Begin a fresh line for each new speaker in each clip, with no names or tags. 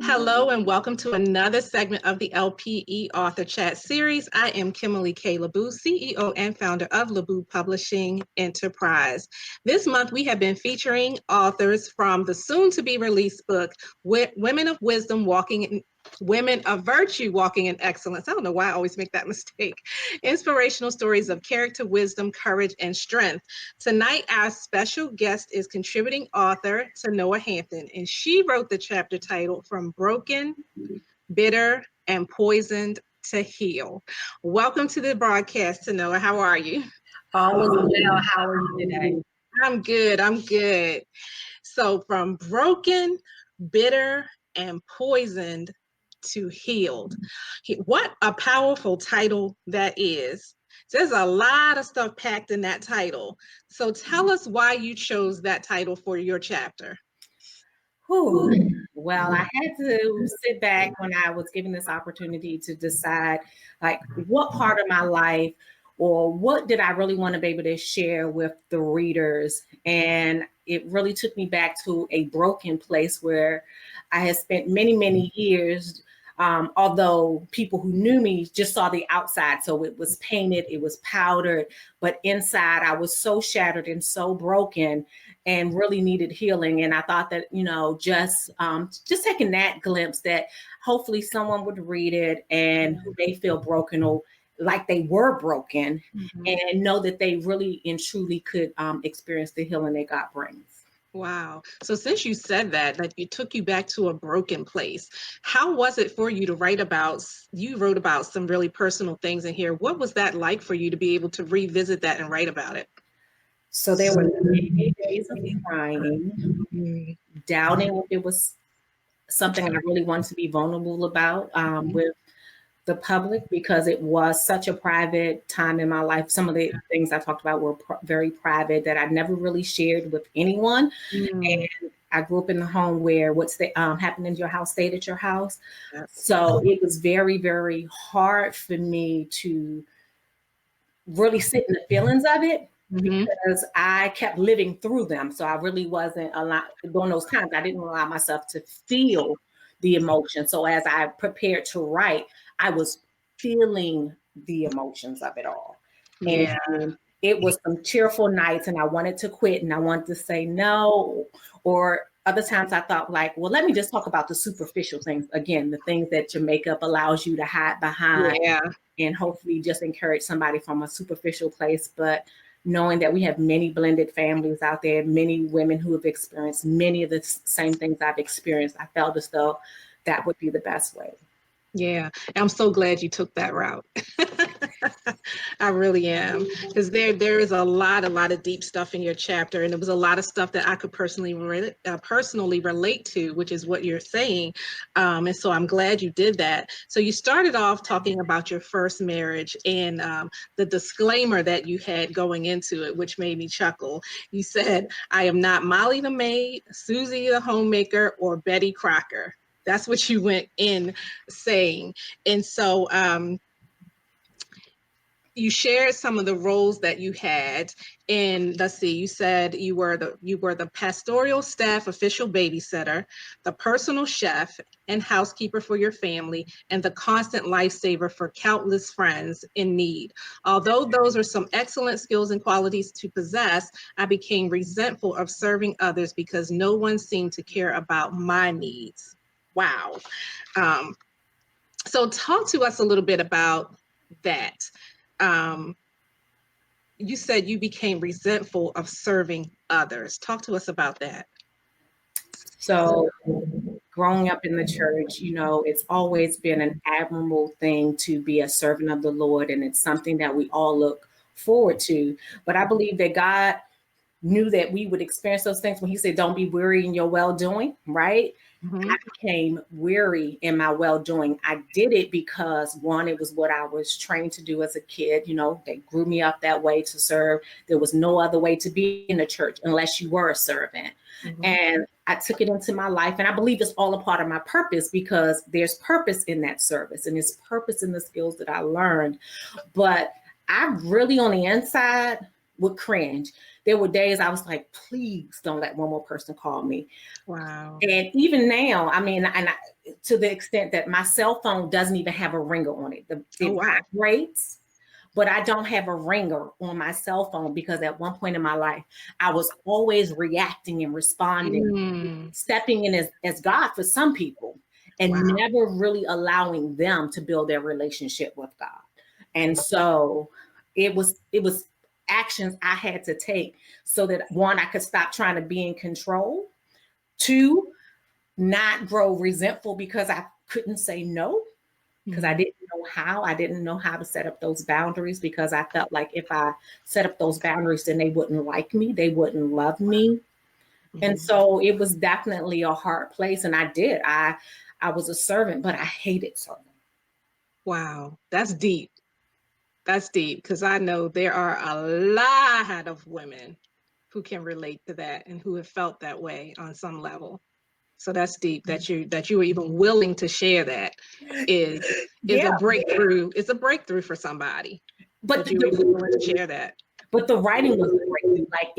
Hello and welcome to another segment of the LPE Author Chat Series. I am Kimberly K. LaBoo, CEO and founder of LaBoo Publishing Enterprise. This month we have been featuring authors from the soon-to-be-released book, Women of Wisdom Walking in Women of Virtue Walking in Excellence. I don't know why I always make that mistake. Inspirational stories of character, wisdom, courage, and strength. Tonight, our special guest is contributing author Tonoah Hampton, and she wrote the chapter titled From Broken, Bitter, and Poisoned to Heal. Welcome to the broadcast, Tonoah. How are you?
All is well. How are you today?
I'm good. So from broken, bitter, and poisoned to healed. What a powerful title that is. There's a lot of stuff packed in that title. So tell us why you chose that title for your chapter.
Well, I had to sit back when I was given this opportunity to decide, like, what part of my life or what did I really want to be able to share with the readers. And it really took me back to a broken place where I had spent many, many years. Although people who knew me just saw the outside. So it was painted, it was powdered, but inside I was so shattered and so broken and really needed healing. And I thought that, just taking that glimpse that hopefully someone would read it and who may feel broken or like they were broken, and know that they really and truly could experience the healing that God brings.
Wow. So since you said that it took you back to a broken place, how was it for you to you wrote about some really personal things in here. What was that like for you to be able to revisit that and write about it?
So there were many days of crying, doubting if it was something I really wanted to be vulnerable about with the public, because it was such a private time in my life. Some of the things I talked about were very private that I never really shared with anyone. And I grew up in a home where what's happened in your house stayed at your house. So it was very, very hard for me to really sit in the feelings of it. Because I kept living through them. So I really wasn't during those times, I didn't allow myself to feel the emotion. So as I prepared to write, I was feeling the emotions of it all.
Yeah.
And it was some tearful nights and I wanted to quit and I wanted to say no. Or other times I thought like, well, let me just talk about the superficial things. Again, the things that your makeup allows you to hide behind and hopefully just encourage somebody from a superficial place. But knowing that we have many blended families out there, many women who have experienced many of the same things I've experienced, I felt as though that would be the best way.
Yeah, I'm so glad you took that route. I really am, because there is a lot of deep stuff in your chapter, and it was a lot of stuff that I could personally relate to, which is what you're saying, and so I'm glad you did that. So you started off talking about your first marriage and the disclaimer that you had going into it, which made me chuckle. You said, "I am not Molly the maid, Susie the homemaker, or Betty Crocker." That's what you went in saying. And so you shared some of the roles that you had. And let's see, you said you were the pastoral staff official babysitter, the personal chef and housekeeper for your family, and the constant lifesaver for countless friends in need. Although those are some excellent skills and qualities to possess, I became resentful of serving others because no one seemed to care about my needs. Wow. So talk to us a little bit about that. You said you became resentful of serving others. Talk to us about that.
So growing up in the church, it's always been an admirable thing to be a servant of the Lord. And it's something that we all look forward to. But I believe that God knew that we would experience those things when he said, don't be weary in your well-doing, right? I became weary in my well-doing. I did it because, one, it was what I was trained to do as a kid. They grew me up that way to serve. There was no other way to be in the church unless you were a servant. And I took it into my life. And I believe it's all a part of my purpose because there's purpose in that service and there's purpose in the skills that I learned. But I really on the inside would cringe there were days I was like, please don't let one more person call me.
Wow.
And even now, I mean, to the extent that my cell phone doesn't even have a ringer on it. It vibrates, but I don't have a ringer on my cell phone because at one point in my life, I was always reacting and responding, stepping in as God for some people, and never really allowing them to build their relationship with God. And so it was actions I had to take so that, one, I could stop trying to be in control. Two, not grow resentful because I couldn't say no, because I didn't know how. I didn't know how to set up those boundaries because I felt like if I set up those boundaries, then they wouldn't like me. They wouldn't love me. And so it was definitely a hard place. And I was a servant, but I hated serving.
Wow. That's deep. That's deep, because I know there are a lot of women who can relate to that and who have felt that way on some level. So that's deep that you were even willing to share that is a breakthrough. It's a breakthrough for somebody. But you were even willing to share that.
But the writing was a breakthrough. Like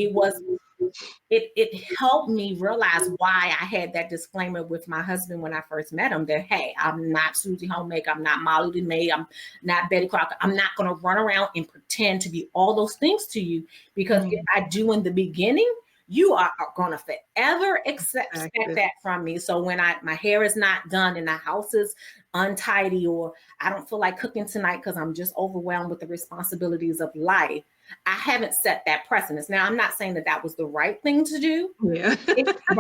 it helped me realize why I had that disclaimer with my husband when I first met him that, hey, I'm not Susie Homemaker, I'm not Molly DeMay, I'm not Betty Crocker. I'm not going to run around and pretend to be all those things to you, because if I do in the beginning, you are going to forever expect that from me. So when my hair is not done and the house is untidy, or I don't feel like cooking tonight because I'm just overwhelmed with the responsibilities of life, I haven't set that precedence. Now, I'm not saying that was the right thing to do.
Yeah.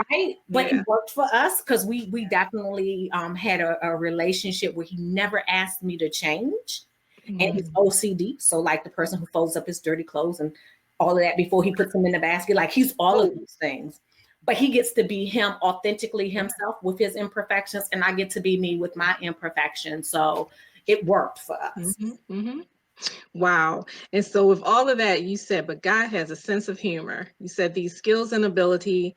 Right. But it worked for us because we definitely had a relationship where he never asked me to change. And he's OCD. So like the person who folds up his dirty clothes and all of that before he puts them in the basket, like he's all of those things. But he gets to be him, authentically himself with his imperfections. And I get to be me with my imperfections. So it worked for us.
Wow. And so with all of that, you said, but God has a sense of humor. You said these skills and ability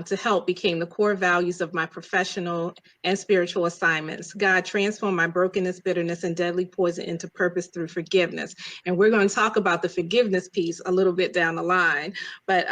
to help became the core values of my professional and spiritual assignments. God transformed my brokenness, bitterness, and deadly poison into purpose through forgiveness. And we're going to talk about the forgiveness piece a little bit down the line. But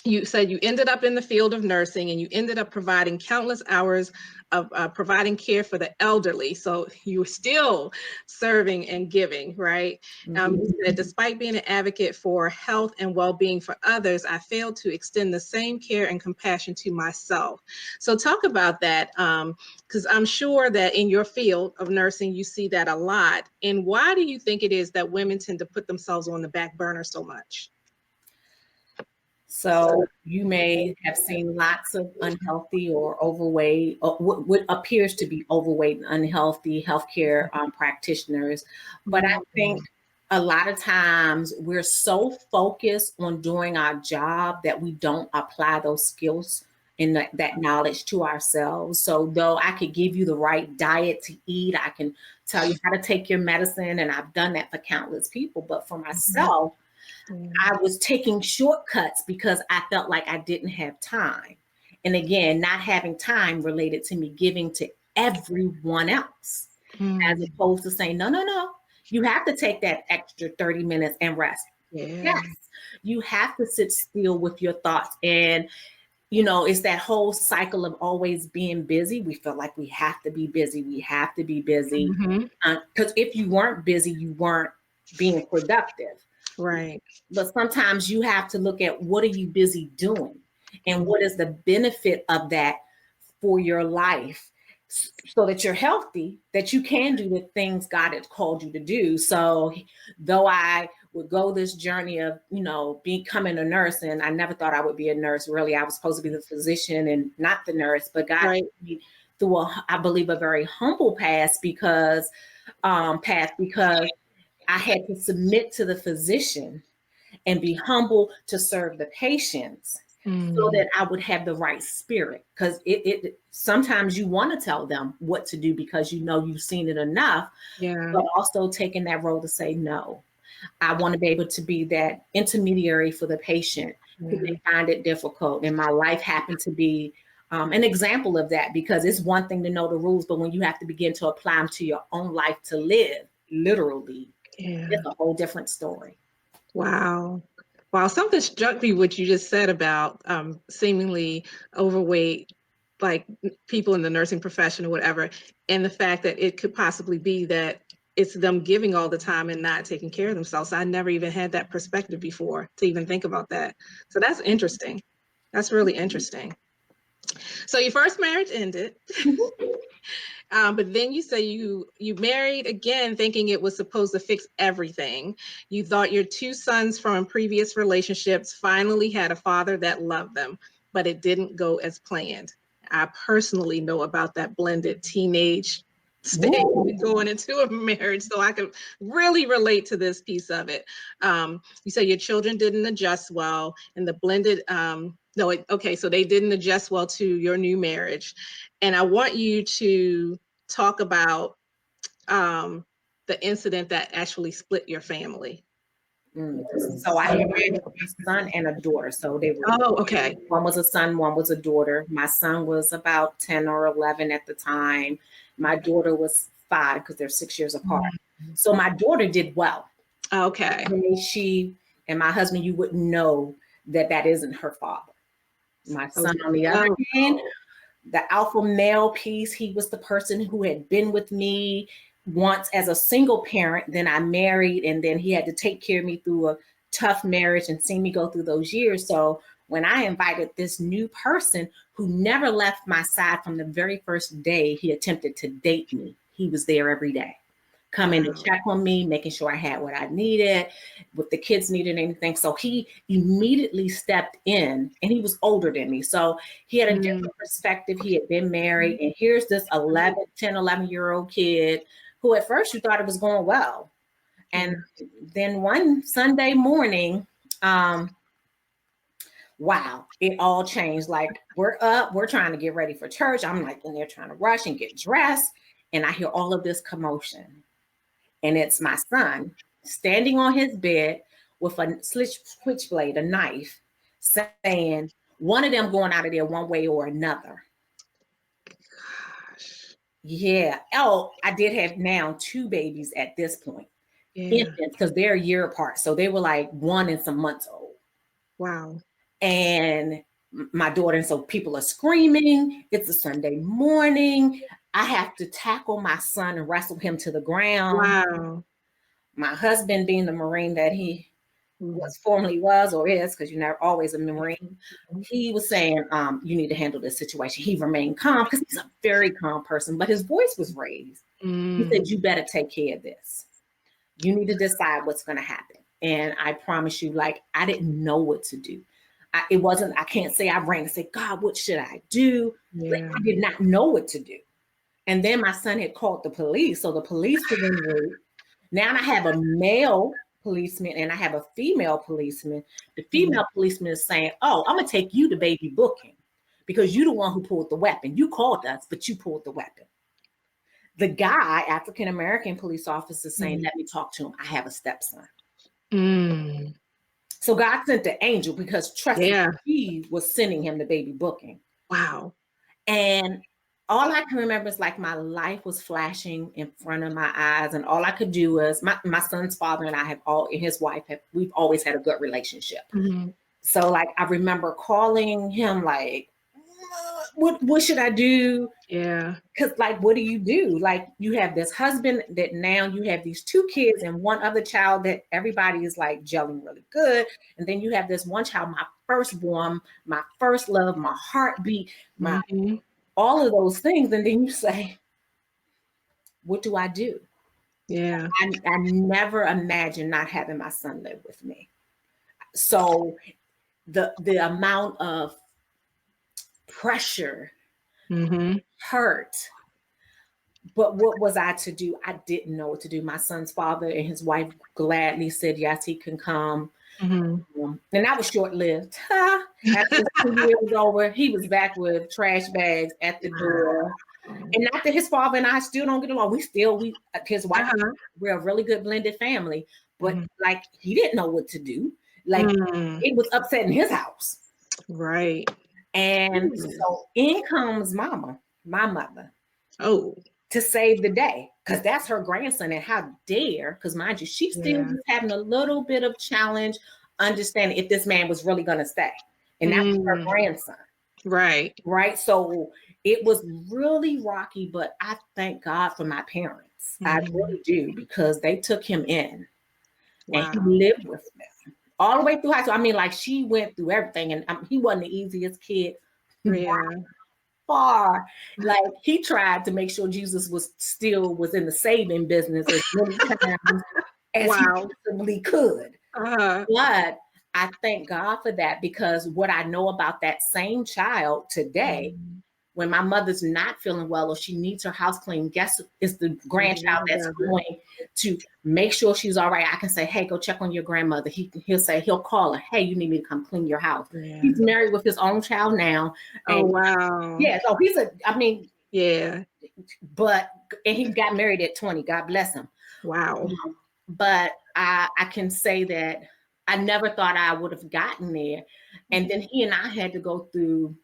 you said you ended up in the field of nursing and you ended up providing countless hours of providing care for the elderly. So you were still serving and giving, right? You said, despite being an advocate for health and well-being for others, I failed to extend the same care and compassion to myself. So talk about that, because I'm sure that in your field of nursing, you see that a lot. And why do you think it is that women tend to put themselves on the back burner so much?
So you may have seen lots of unhealthy or overweight, or what appears to be overweight and unhealthy healthcare practitioners. But I think a lot of times we're so focused on doing our job that we don't apply those skills and that knowledge to ourselves. So though I could give you the right diet to eat, I can tell you how to take your medicine, and I've done that for countless people. But for myself, I was taking shortcuts because I felt like I didn't have time. And again, not having time related to me giving to everyone else, as opposed to saying, no, you have to take that extra 30 minutes and rest. Yes, you have to sit still with your thoughts. And, it's that whole cycle of always being busy. We feel like we have to be busy. We have to be busy. Because if you weren't busy, you weren't being productive.
Right.
But sometimes you have to look at what are you busy doing and what is the benefit of that for your life so that you're healthy, that you can do the things God has called you to do. So though I would go this journey of, becoming a nurse, and I never thought I would be a nurse. Really, I was supposed to be the physician and not the nurse, but God took me through I believe a very humble path because I had to submit to the physician and be humble to serve the patients so that I would have the right spirit. Because it sometimes you want to tell them what to do because you've seen it enough, but also taking that role to say, no, I want to be able to be that intermediary for the patient who may find it difficult. And my life happened to be an example of that, because it's one thing to know the rules, but when you have to begin to apply them to your own life to live, literally, it's a whole different story.
Wow. Wow, something struck me what you just said about seemingly overweight, like people in the nursing profession or whatever, and the fact that it could possibly be that it's them giving all the time and not taking care of themselves. I never even had that perspective before to even think about that. So that's interesting. That's really interesting. So your first marriage ended. But then you say you married again, thinking it was supposed to fix everything. You thought your two sons from previous relationships finally had a father that loved them, but it didn't go as planned. I personally know about that blended teenage stage going into a marriage, so I can really relate to this piece of it. You say your children didn't adjust well, and the blended okay, so they didn't adjust well to your new marriage, and I want you to talk about the incident that actually split your family.
So I had a son and a daughter. So they were,
Oh, okay.
one was a son, one was a daughter. My son was about 10 or 11 at the time. My daughter was 5 because they're 6 years apart. So my daughter did well.
Okay.
She and my husband, you wouldn't know that isn't her father. My son, on the other hand, the alpha male piece, he was the person who had been with me once as a single parent. Then I married, and then he had to take care of me through a tough marriage and see me go through those years. So when I invited this new person who never left my side from the very first day he attempted to date me, he was there every day, coming to check on me, making sure I had what I needed, if the kids needed anything. So he immediately stepped in, and he was older than me. So he had a different perspective. He had been married, and here's this 11-year-old kid who at first you thought it was going well. And then one Sunday morning, wow, it all changed. Like, we're up, we're trying to get ready for church. I'm like in there trying to rush and get dressed, and I hear all of this commotion. And it's my son standing on his bed with a switchblade, a knife, saying, one of them going out of there one way or another. Gosh. Yeah. Oh, I did have now 2 babies at this point. Infants, because they're a year apart. So they were like 1 and some months old.
Wow.
And my daughter, and so people are screaming. It's a Sunday morning. I have to tackle my son and wrestle him to the ground.
Wow.
My husband, being the Marine that he formerly was or is, because you're not always a Marine, he was saying, you need to handle this situation. He remained calm because he's a very calm person, but his voice was raised. He said, you better take care of this. You need to decide what's going to happen. And I promise you, like, I didn't know what to do. I can't say I ran and said, God, what should I do? Like, I did not know what to do. And then my son had called the police. So the police were in route. Now I have a male policeman and I have a female policeman. The female policeman is saying, oh, I'm going to take you to baby booking because you're the one who pulled the weapon. You called us, but you pulled the weapon. The guy, African-American police officer, saying, let me talk to him. I have a stepson. So God sent the angel because trust me, he was sending him the baby booking.
Wow.
And all I can remember is like my life was flashing in front of my eyes, and all I could do was my son's father and I and his wife we've always had a good relationship. So like I remember calling him like, what should I do?
Yeah.
Because like, what do you do? Like, you have this husband that now you have these 2 kids and one other child that everybody is like gelling really good. And then you have this one child, my firstborn, my first love, my heartbeat, my all of those things. And then you say, what do I do?
Yeah.
I never imagined not having my son live with me. So the amount of pressure, hurt. But what was I to do? I didn't know what to do. My son's father and his wife gladly said, yes, he can come. And that was short-lived. After 2 years was over, he was back with trash bags at the door. And not that his father and I still don't get along. His wife, we're a really good blended family. But like, he didn't know what to do. Like, it was upsetting his house.
Right.
And so in comes mama, my mother.
Oh.
To save the day, because that's her grandson. And how dare, because mind you, she's still just having a little bit of challenge understanding if this man was really going to stay. And that was her grandson.
Right.
Right. So it was really rocky, but I thank God for my parents. I really do, because they took him in and he lived with them all the way through high school. I mean, like, she went through everything, and he wasn't the easiest kid. Far. Like, he tried to make sure Jesus was in the saving business as many times as he possibly could. But I thank God for that, because what I know about that same child today, when my mother's not feeling well or she needs her house cleaned, guess it's the grandchild that's going to make sure she's all right. I can say, hey, go check on your grandmother. He'll call her, hey, you need me to come clean your house. He's married with his own child now. And yeah, so and he got married at 20. God bless him.
Wow.
But I can say that I never thought I would have gotten there. And then he and I had to go through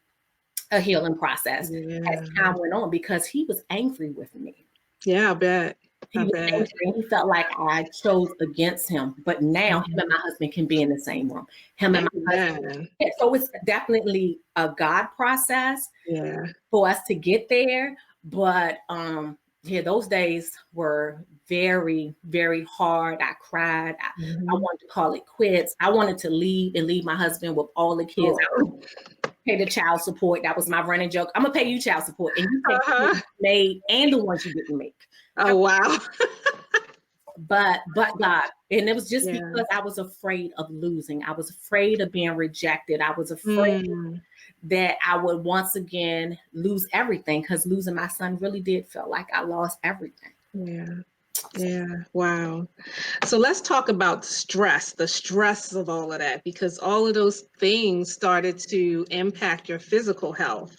a healing process as time went on, because he was angry with me.
Yeah, I bet.
He was angry, and he felt like I chose against him. But now him and my husband can be in the same room. Him and my husband. Yeah, so it's definitely a God process for us to get there. But those days were very, very hard. I cried. I wanted to call it quits. I wanted to leave my husband with all the kids. I would pay the child support. That was my running joke. I'm gonna pay you child support, and you take the made and the ones you didn't make.
Oh, wow.
But God, and it was just because I was afraid of losing. I was afraid of being rejected. I was afraid that I would once again lose everything, because losing my son really did feel like I lost everything.
Yeah. Wow. So let's talk about the stress of all of that, because all of those things started to impact your physical health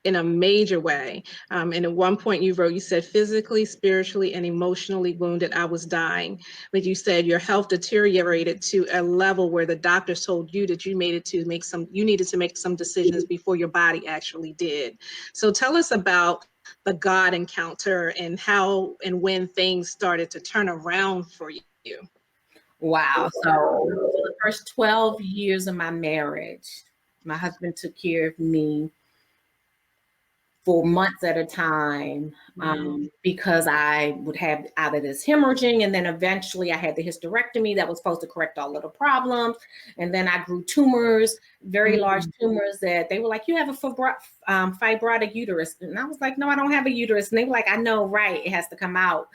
in a major way. And at one point you said, physically, spiritually, and emotionally wounded, I was dying. But you said your health deteriorated to a level where the doctors told you that you needed to make some decisions before your body actually did. So tell us about the God encounter and how and when things started to turn around for you.
Wow. So for the first 12 years of my marriage, my husband took care of me for months at a time, because I would have either this hemorrhaging, and then eventually I had the hysterectomy that was supposed to correct all of the problems. And then I grew tumors, very large tumors, that they were like, you have a fibrotic uterus. And I was like, no, I don't have a uterus. And they were like, I know, right, it has to come out.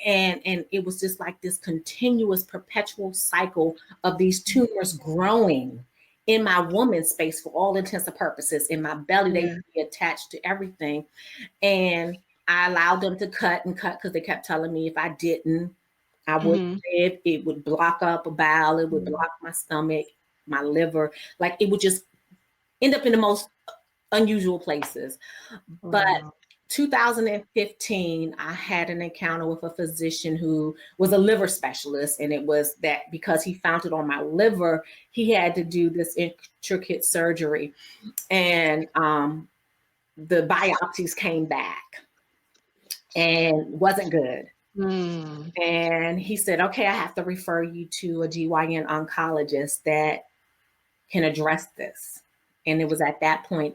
And it was just like this continuous, perpetual cycle of these tumors growing in my woman's space, for all intents and purposes, in my belly. They would be attached to everything. And I allowed them to cut because they kept telling me if I didn't, I wouldn't live. It would block up a bowel. It would block my stomach, my liver. Like, it would just end up in the most unusual places. But 2015, I had an encounter with a physician who was a liver specialist. And it was that because he found it on my liver, he had to do this intricate surgery. And the biopsies came back and wasn't good. And he said, okay, I have to refer you to a GYN oncologist that can address this. And it was at that point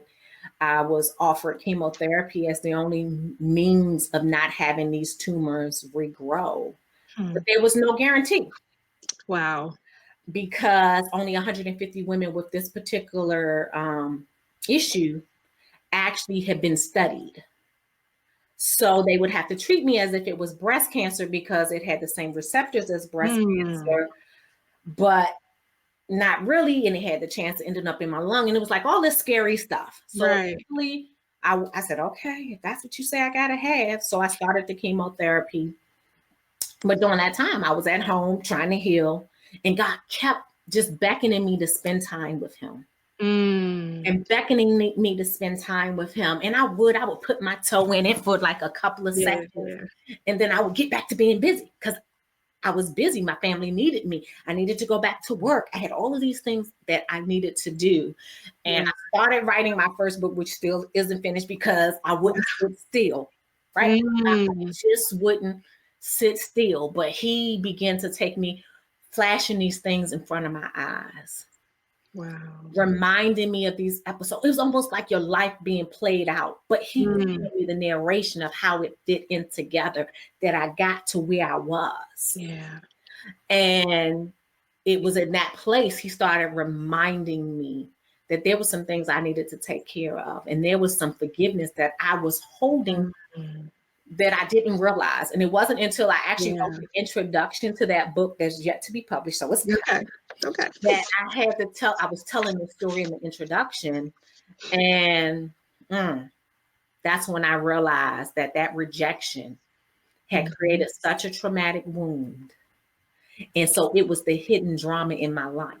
I was offered chemotherapy as the only means of not having these tumors regrow. But there was no guarantee.
Wow.
Because only 150 women with this particular issue actually had been studied. So they would have to treat me as if it was breast cancer, because it had the same receptors as breast cancer, but not really. And it had the chance of ending up in my lung. And it was like all this scary stuff. So really, I said, okay, if that's what you say I gotta have. So I started the chemotherapy. But during that time, I was at home trying to heal, and God kept just beckoning me to spend time with him. And beckoning me to spend time with him. And I would put my toe in it for like a couple of seconds. And then I would get back to being busy, because I was busy. My family needed me. I needed to go back to work. I had all of these things that I needed to do. And I started writing my first book, which still isn't finished, because I wouldn't sit still, right? I just wouldn't sit still. But he began to take me flashing these things in front of my eyes.
Wow.
Reminding me of these episodes. It was almost like your life being played out, but he gave me the narration of how it fit in together, that I got to where I was.
Yeah.
And it was in that place he started reminding me that there were some things I needed to take care of. And there was some forgiveness that I was holding that I didn't realize. And it wasn't until I actually wrote the introduction to that book that's yet to be published. So it's
okay.
That I had to tell, I was telling the story in the introduction. And that's when I realized that that rejection had created such a traumatic wound. And so it was the hidden drama in my life.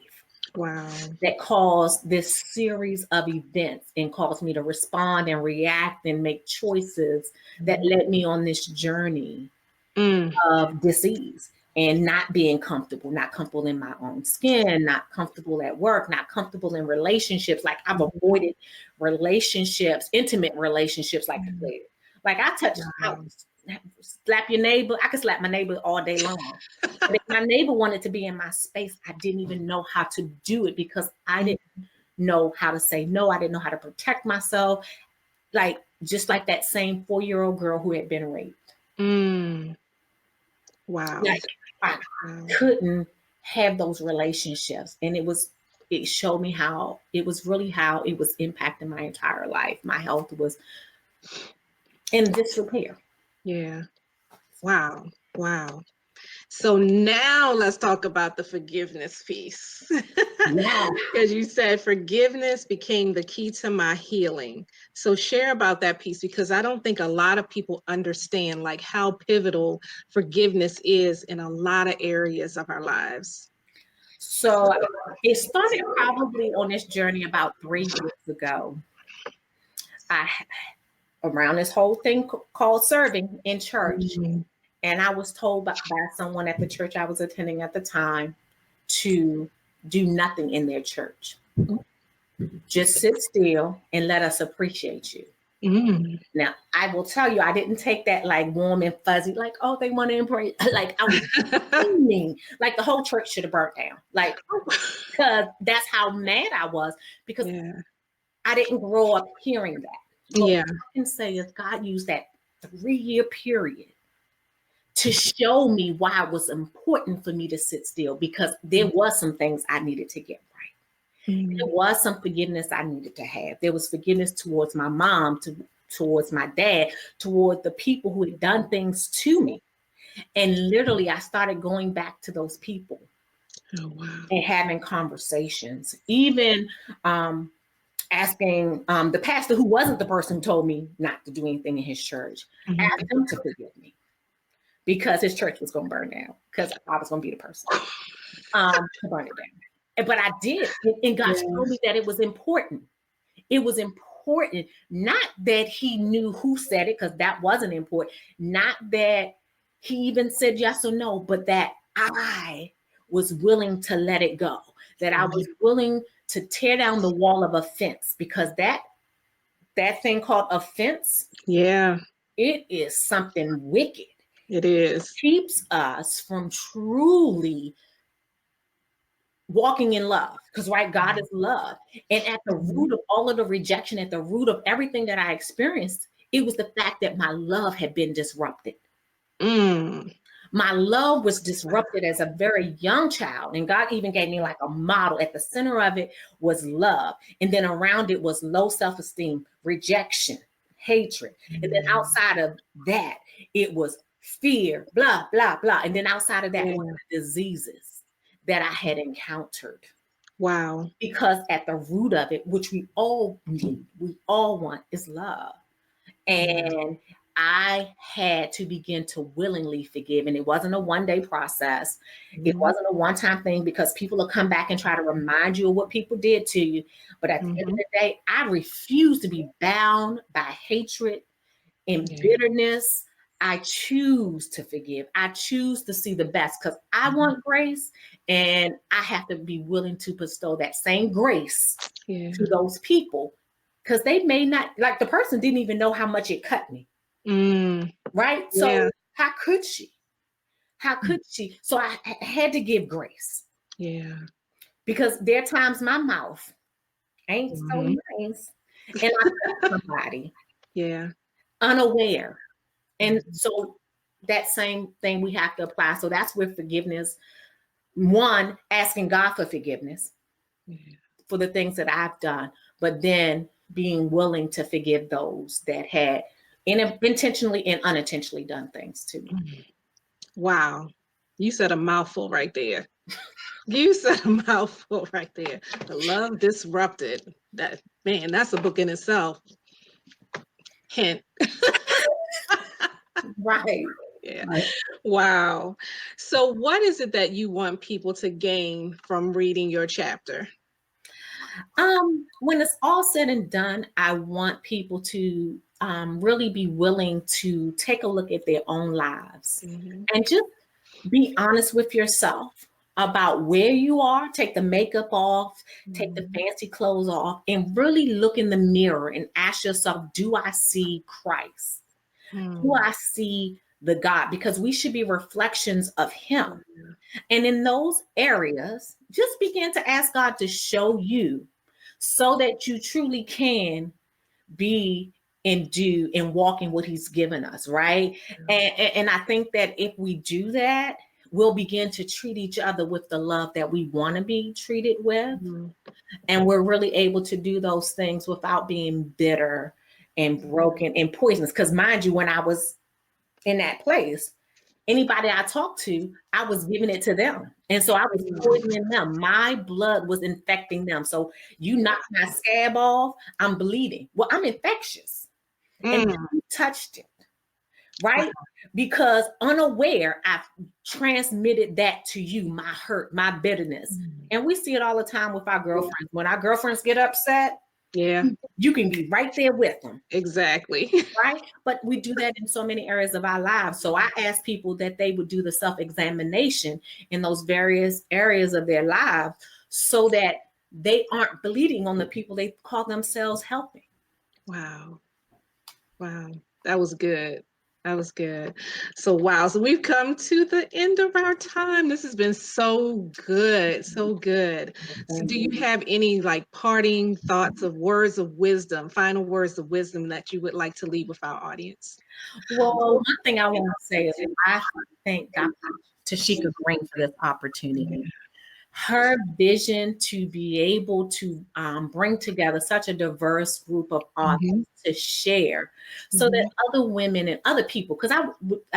Wow.
That caused this series of events and caused me to respond and react and make choices that led me on this journey of disease and not being comfortable, not comfortable in my own skin, not comfortable at work, not comfortable in relationships. Like I've avoided relationships, intimate relationships like the plague. Like I touch, slap your neighbor. I could slap my neighbor all day long. But if my neighbor wanted to be in my space, I didn't even know how to do it because I didn't know how to say no. I didn't know how to protect myself. Like, just like that same 4-year-old girl who had been raped.
Wow.
Like, I couldn't have those relationships. And it showed me how it was impacting my entire life. My health was in disrepair.
Yeah. Wow. So now let's talk about the forgiveness piece. Because you said forgiveness became the key to my healing. So share about that piece, because I don't think a lot of people understand like how pivotal forgiveness is in a lot of areas of our lives.
So it started probably on this journey about 3 years ago. Around this whole thing called serving in church. And I was told by someone at the church I was attending at the time to do nothing in their church. Just sit still and let us appreciate you. Now, I will tell you, I didn't take that like warm and fuzzy, like, oh, they want to embrace. Like I was screaming, like the whole church should have burnt down. Like, because that's how mad I was, because I didn't grow up hearing that. But what I can say is God used that 3-year period to show me why it was important for me to sit still, because there was some things I needed to get right. There was some forgiveness I needed to have. There was forgiveness towards my mom, towards my dad, toward the people who had done things to me. And literally, I started going back to those people and having conversations, even asking the pastor, who wasn't the person who told me not to do anything in his church, asked him to forgive me, because his church was going to burn down, because I was going to be the person to burn it down. But I did. And God showed me that it was important. It was important, not that he knew who said it, because that wasn't important. Not that he even said yes or no, but that I was willing to let it go, that I was willing to tear down the wall of offense, because that thing called offense, it is something wicked.
It is.
It keeps us from truly walking in love, because God is love. And at the root of all of the rejection, at the root of everything that I experienced, it was the fact that my love had been disrupted. My love was disrupted as a very young child. And God even gave me like a model. At the center of it was love. And then around it was low self-esteem, rejection, hatred. And then outside of that, it was fear, blah, blah, blah. And then outside of that were the diseases that I had encountered.
Wow.
Because at the root of it, which we all need, we all want, is love. And I had to begin to willingly forgive. And it wasn't a one-day process. It wasn't a one-time thing, because people will come back and try to remind you of what people did to you. But at the end of the day, I refuse to be bound by hatred and bitterness. I choose to forgive. I choose to see the best, because I want grace, and I have to be willing to bestow that same grace to those people, because they may not, like the person didn't even know how much it cut me. Right? So how could she? How could she? So I had to give grace.
Yeah.
Because there are times my mouth ain't so nice. And I hurt somebody.
Yeah.
Unaware. And so that same thing we have to apply. So that's where forgiveness, one, asking God for forgiveness for the things that I've done, but then being willing to forgive those that had intentionally and unintentionally done things to me.
Wow. You said a mouthful right there. You said a mouthful right there. The Love Disrupted. That, man, that's a book in itself. Hint.
Right.
Yeah.
Right.
Wow. So what is it that you want people to gain from reading your chapter?
When it's all said and done, I want people to really be willing to take a look at their own lives and just be honest with yourself about where you are. Take the makeup off, take the fancy clothes off, and really look in the mirror and ask yourself, do I see Christ? Do I see the God? Because we should be reflections of him. And in those areas, just begin to ask God to show you so that you truly can be and do and walk in what he's given us, right? And I think that if we do that, we'll begin to treat each other with the love that we want to be treated with. And we're really able to do those things without being bitter and broken and poisonous. Because mind you, when I was in that place, anybody I talked to, I was giving it to them. And so I was poisoning them. My blood was infecting them. So you knock my scab off, I'm bleeding. Well, I'm infectious. And you touched it, right? Because unaware, I've transmitted that to you, my hurt, my bitterness. And we see it all the time with our girlfriends. When our girlfriends get upset, you can be right there with them.
Exactly.
Right? But we do that in so many areas of our lives. So I ask people that they would do the self-examination in those various areas of their lives so that they aren't bleeding on the people they call themselves helping.
Wow. Wow. That was good. That was good. So, wow. So we've come to the end of our time. This has been so good. So good. So do you have any like parting thoughts of words of wisdom, final words of wisdom that you would like to leave with our audience?
Well, one thing I want to say is I thank Dr. Tasheka Green for this opportunity. Her vision to be able to bring together such a diverse group of authors to share so that other women and other people, because I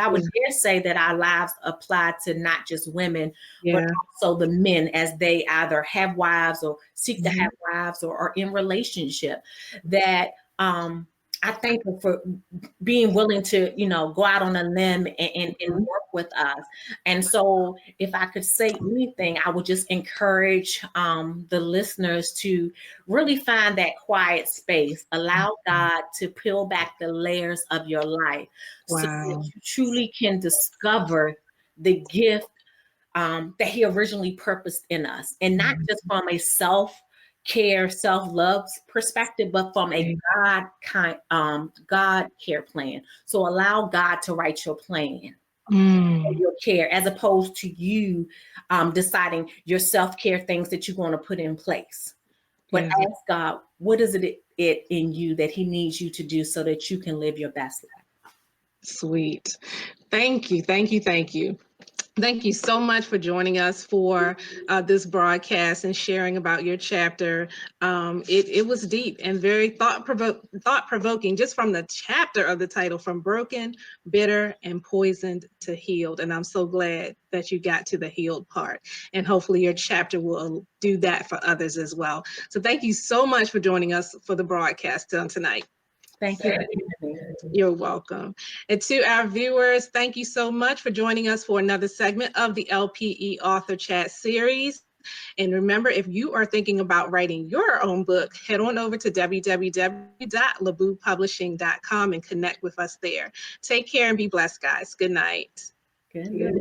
would dare say that our lives apply to not just women, but also the men as they either have wives or seek to have wives or are in relationship, that I thank her for being willing to, go out on a limb and work with us. And so if I could say anything, I would just encourage the listeners to really find that quiet space. Allow God to peel back the layers of your life so that you truly can discover the gift that he originally purposed in us. And not just from a self-care, self-love perspective, but from a God care plan. So allow God to write your plan, your care, as opposed to you deciding your self-care things that you're going to put in place. But ask God, what is it in you that he needs you to do so that you can live your best life? Sweet.
Thank you. Thank you. Thank you. Thank you so much for joining us for this broadcast and sharing about your chapter. It was deep and very thought-provoking just from the chapter of the title, From Broken, Bitter, and Poisoned to Healed. And I'm so glad that you got to the healed part. And hopefully your chapter will do that for others as well. So thank you so much for joining us for the broadcast tonight.
Thank you.
You're welcome. And to our viewers, thank you so much for joining us for another segment of the LPE Author Chat series. And remember, if you are thinking about writing your own book, head on over to www.LaBooPublishing.com and connect with us there. Take care and be blessed, guys. Good night.
Good night.